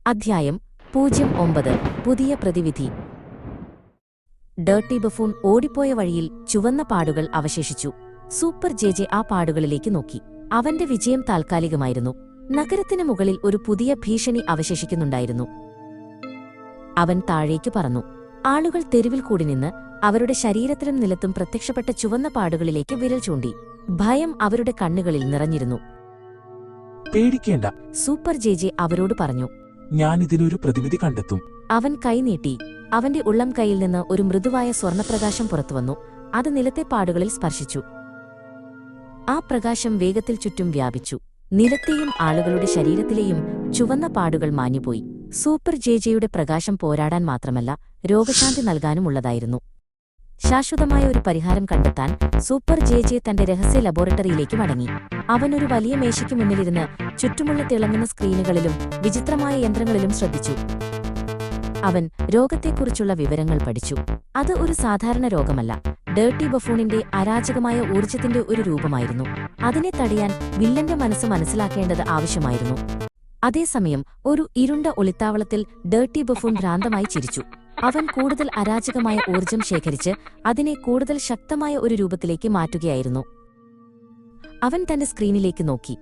അധ്യായം 09 പുതിയ പ്രതിവിധി. ഡേർട്ടി ബഫൂൺ ഓടിപ്പോയ വഴിയിൽ ചുവന്ന പാടുകൾ അവശേഷിച്ചു. സൂപ്പർ ജെജെ ആ പാടുകളിലേക്ക് നോക്കി. അവന്റെ വിജയം താൽക്കാലികമായിരുന്നു. നഗരത്തിന് മുകളിൽ ഒരു പുതിയ ഭീഷണി അവശേഷിക്കുന്നുണ്ടായിരുന്നു. അവൻ താഴേക്കു പറന്നു. ആളുകൾ തെരുവിൽ കൂടി നിന്ന് അവരുടെ ശരീരത്തിലും നിലത്തും പ്രത്യക്ഷപ്പെട്ട ചുവന്ന പാടുകളിലേക്ക് വിരൽ ചൂണ്ടി. ഭയം അവരുടെ കണ്ണുകളിൽ നിറഞ്ഞിരുന്നു. പേടിക്കേണ്ട, സൂപ്പർ ജെജെ അവരോട് പറഞ്ഞു. ഞാനിതിനൊരു പ്രതിവിധി കണ്ടെത്തും. അവൻ കൈനീട്ടി. അവന്റെ ഉള്ളം കൈയിൽ നിന്ന് ഒരു മൃദുവായ സ്വർണപ്രകാശം പുറത്തുവന്നു. അത് നിലത്തെ പാടുകളിൽ സ്പർശിച്ചു. ആ പ്രകാശം വേഗത്തിൽ ചുറ്റും വ്യാപിച്ചു. നിലത്തെയും ആളുകളുടെ ശരീരത്തിലെയും ചുവന്ന പാടുകൾ മാഞ്ഞുപോയി. സൂപ്പർ ജെജെയുടെ പ്രകാശം പോരാടാൻ മാത്രമല്ല, രോഗശാന്തി നൽകാനുമുള്ളതായിരുന്നു. ശാശ്വതമായ ഒരു പരിഹാരം കണ്ടെത്താൻ സൂപ്പർ ജെജെ തന്റെ രഹസ്യ ലബോറട്ടറിയിലേക്ക് മടങ്ങി. അവനൊരു വലിയ മേശയ്ക്ക് മുന്നിലിരുന്ന് ചുറ്റുമുള്ള തിളങ്ങുന്ന സ്ക്രീനുകളിലും വിചിത്രമായ യന്ത്രങ്ങളിലും ശ്രദ്ധിച്ചു. അവൻ രോഗത്തെക്കുറിച്ചുള്ള വിവരങ്ങൾ പഠിച്ചു. അത് ഒരു സാധാരണ രോഗമല്ല, ഡേർട്ടി ബഫൂണിന്റെ അരാജകമായ ഊർജ്ജത്തിന്റെ ഒരു രൂപമായിരുന്നു. അതിനെ തടയാൻ വില്ലന്റെ മനസ്സ് മനസ്സിലാക്കേണ്ടത് ആവശ്യമായിരുന്നു. അതേസമയം ഒരു ഇരുണ്ട ഒളിത്താവളത്തിൽ ഡേർട്ടി ബഫൂൺ ഭ്രാന്തമായി ചിരിച്ചു. അവൻ കൂടുതൽ അരാജകമായ ഊർജ്ജം ശേഖരിച്ച് അതിനെ കൂടുതൽ ശക്തമായ ഒരു രൂപത്തിലേക്ക് മാറ്റുകയായിരുന്നു. അവൻ തന്റെ സ്ക്രീനിലേക്ക് നോക്കി.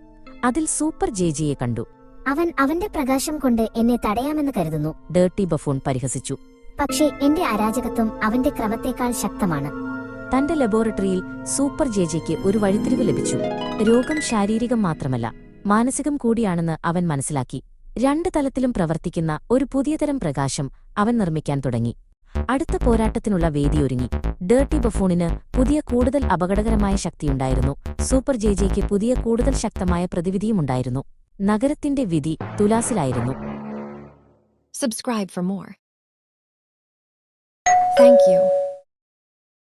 അതിൽ സൂപ്പർ ജെജെയെ കണ്ടു. അവൻ അവന്റെ പ്രകാശം കൊണ്ട് എന്നെ തടയാമെന്ന് കരുതുന്നു, ഡേർട്ടി ബഫൂൺ പരിഹസിച്ചു. പക്ഷേ എന്റെ അരാജകത്വം അവന്റെ ക്രമത്തേക്കാൾ ശക്തമാണ്. തന്റെ ലബോറട്ടറിയിൽ സൂപ്പർ ജെജെയ്ക്ക് ഒരു വഴിത്തിരിവ് ലഭിച്ചു. രോഗം ശാരീരികം മാത്രമല്ല, മാനസികം കൂടിയാണെന്ന് അവൻ മനസ്സിലാക്കി. രണ്ട് തലത്തിലും പ്രവർത്തിക്കുന്ന ഒരു പുതിയതരം പ്രകാശം അവൻ നിർമ്മിക്കാൻ തുടങ്ങി. അടുത്ത പോരാട്ടത്തിനുള്ള വേദിയൊരുങ്ങി. ഡേർട്ടി ബഫൂണിന് പുതിയ കൂടുതൽ അപകടകരമായ ശക്തിയുണ്ടായിരുന്നു. സൂപ്പർ ജെജെയ്ക്ക് പുതിയ കൂടുതൽ ശക്തമായ പ്രതിവിധിയുമുണ്ടായിരുന്നു. നഗരത്തിന്റെ വിധി തുലാസിലായിരുന്നു. Subscribe for more. Thank you.